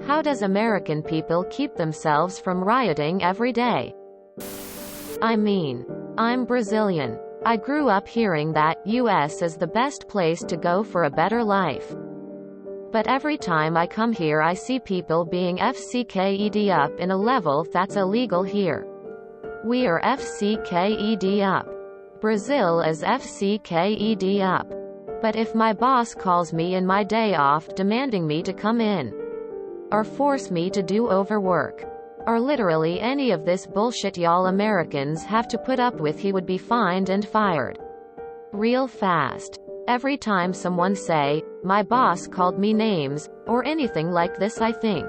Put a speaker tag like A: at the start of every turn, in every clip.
A: How does American people keep themselves from rioting every day? I mean, I'm Brazilian. I grew up hearing that US is the best place to go for a better life. But every time I come here I see people being FCKED up in a level that's illegal here. We are FCKED up. Brazil is FCKED up. But if my boss calls me in my day off demanding me to come in, or force me to do overwork, or literally any of this bullshit y'all Americans have to put up with, he would be fined and fired. Real fast. Every time someone say, my boss called me names, or anything like this, I think,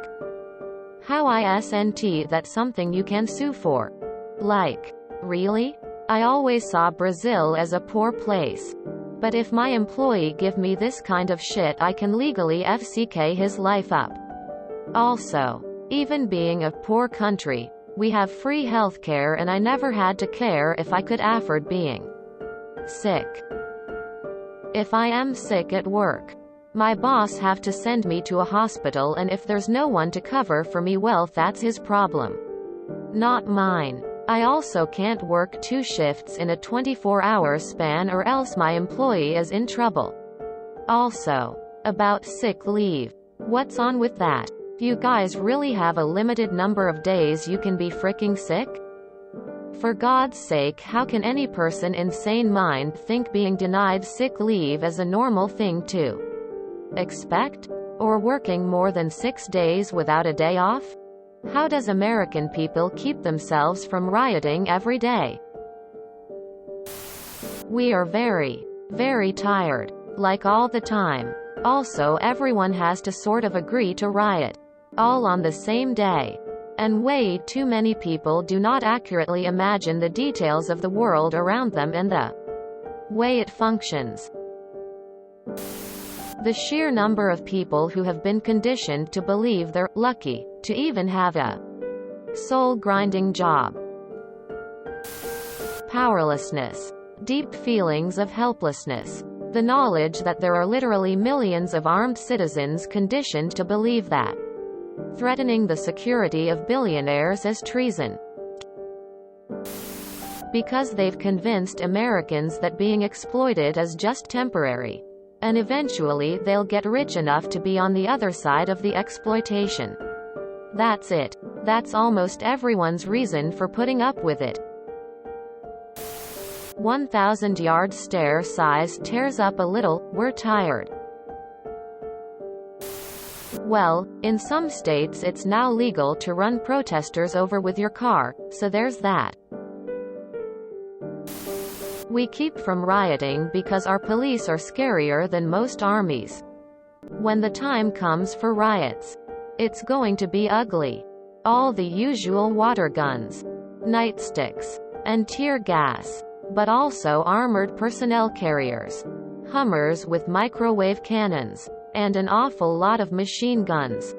A: how isn't that something you can sue for? Like, really? I always saw Brazil as a poor place. But if my employee give me this kind of shit, I can legally FCK his life up. Also, even being a poor country, we have free healthcare and I never had to care if I could afford being sick. If I am sick at work, my boss have to send me to a hospital, and if there's no one to cover for me, well, that's his problem, not mine. I also can't work 2 shifts in a 24-hour span or else my employee is in trouble. Also, about sick leave. What's on with that? You guys really have a limited number of days you can be freaking sick? For God's sake, how can any person in sane mind think being denied sick leave is a normal thing to expect? Or working more than 6 days without a day off? How does American people keep themselves from rioting every day? We are very, very tired. Like all the time. Also, everyone has to sort of agree to riot. All on the same day. And way too many people do not accurately imagine the details of the world around them and the way it functions. The sheer number of people who have been conditioned to believe they're lucky to even have a soul-grinding job. Powerlessness. Deep feelings of helplessness. The knowledge that there are literally millions of armed citizens conditioned to believe that threatening the security of billionaires is treason. Because they've convinced Americans that being exploited is just temporary. And eventually they'll get rich enough to be on the other side of the exploitation. That's it. That's almost everyone's reason for putting up with it. 1,000-yard stare size tears up a little, we're tired. Well, in some states it's now legal to run protesters over with your car, so there's that. We keep from rioting because our police are scarier than most armies. When the time comes for riots, it's going to be ugly. All the usual water guns, nightsticks, and tear gas. But also armored personnel carriers, Hummers with microwave cannons, and an awful lot of machine guns.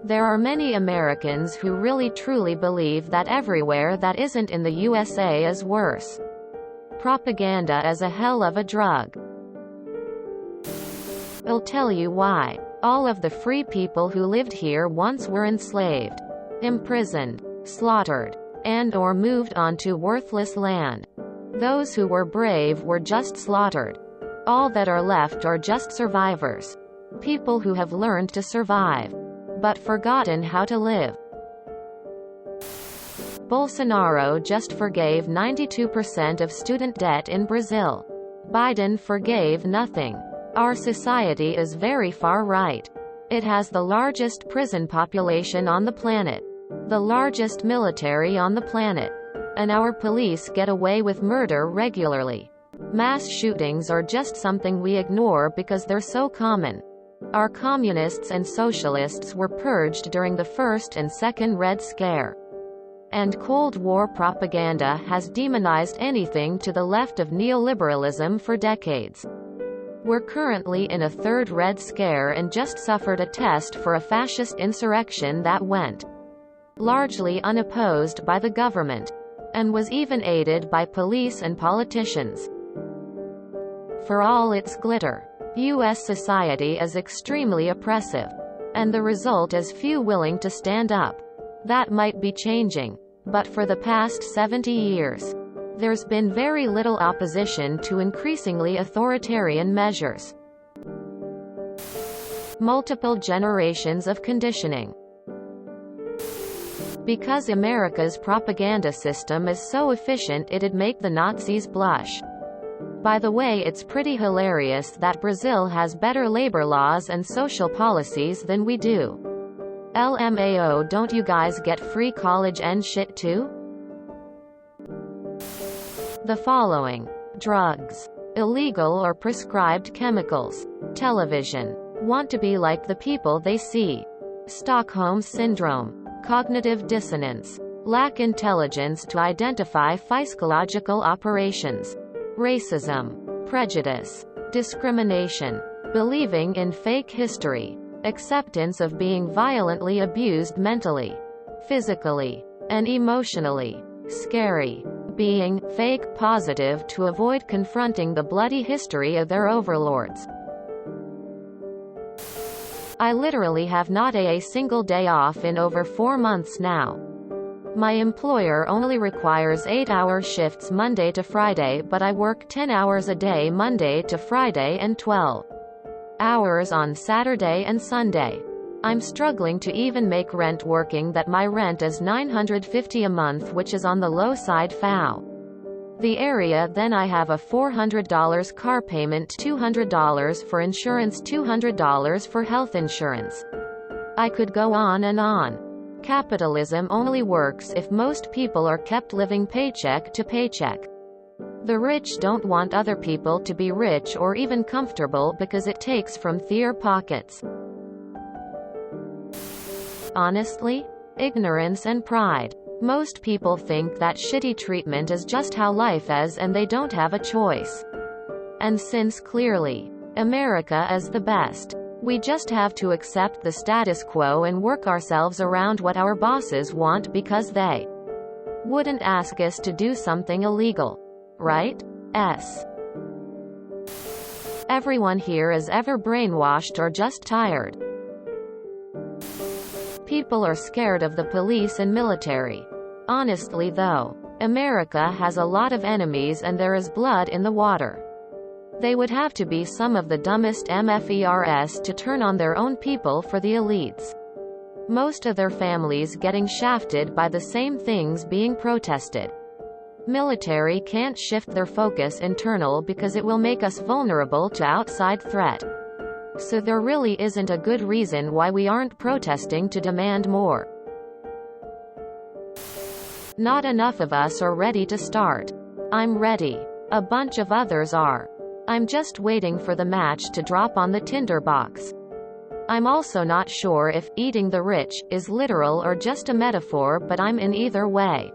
A: There are many Americans who really truly believe that everywhere that isn't in the USA is worse. Propaganda is a hell of a drug. I'll tell you why. All of the free people who lived here once were enslaved, imprisoned, slaughtered, and/or moved onto worthless land. Those who were brave were just slaughtered. All that are left are just survivors. People who have learned to survive, but forgotten how to live. Bolsonaro just forgave 92% of student debt in Brazil. Biden forgave nothing. Our society is very far right. It has the largest prison population on the planet, the largest military on the planet, and our police get away with murder regularly. Mass shootings are just something we ignore because they're so common. Our communists and socialists were purged during the first and second Red Scare. And Cold War propaganda has demonized anything to the left of neoliberalism for decades. We're currently in a third Red Scare and just suffered a test for a fascist insurrection that went largely unopposed by the government, and was even aided by police and politicians. For all its glitter, U.S. society is extremely oppressive. And the result is few willing to stand up. That might be changing. But for the past 70 years, there's been very little opposition to increasingly authoritarian measures. Multiple generations of conditioning. Because America's propaganda system is so efficient it'd make the Nazis blush. By the way, it's pretty hilarious that Brazil has better labor laws and social policies than we do. LMAO, don't you guys get free college and shit too? The following: drugs, illegal or prescribed chemicals, television, want to be like the people they see, Stockholm Syndrome, cognitive dissonance, lack intelligence to identify physiological operations, racism, prejudice, discrimination, believing in fake history, acceptance of being violently abused mentally, physically, and emotionally, scary, being fake positive to avoid confronting the bloody history of their overlords. I literally have not a single day off in over 4 months now. My employer only requires 8-hour shifts Monday to Friday, but I work 10 hours a day Monday to Friday and 12 hours on Saturday and Sunday. I'm struggling to even make rent working that. My rent is $950 a month, which is on the low side for the area. Then I have a $400 car payment, $200 for insurance, $200 for health insurance. I could go on and on. Capitalism only works if most people are kept living paycheck to paycheck. The rich don't want other people to be rich or even comfortable because it takes from their pockets. Honestly, ignorance and pride. Most people think that shitty treatment is just how life is and they don't have a choice. And since clearly America is the best, we just have to accept the status quo and work ourselves around what our bosses want because they wouldn't ask us to do something illegal. Right? Everyone here is ever brainwashed or just tired. People are scared of the police and military. Honestly though, America has a lot of enemies and there is blood in the water. They would have to be some of the dumbest MFERS to turn on their own people for the elites. Most of their families getting shafted by the same things being protested. Military can't shift their focus internal because it will make us vulnerable to outside threat. So there really isn't a good reason why we aren't protesting to demand more. Not enough of us are ready to start. I'm ready. A bunch of others are. I'm just waiting for the match to drop on the tinderbox. I'm also not sure if eating the rich is literal or just a metaphor, but I'm in either way.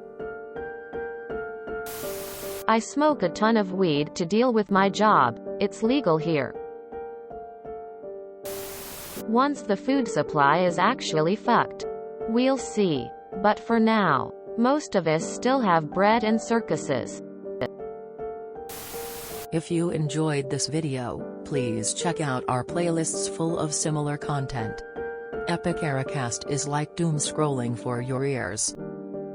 A: I smoke a ton of weed to deal with my job. It's legal here. Once the food supply is actually fucked, we'll see. But for now, most of us still have bread and circuses.
B: If you enjoyed this video, please check out our playlists full of similar content. Epic Ericast is like doom scrolling for your ears.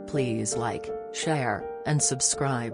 B: Please like, share, and subscribe.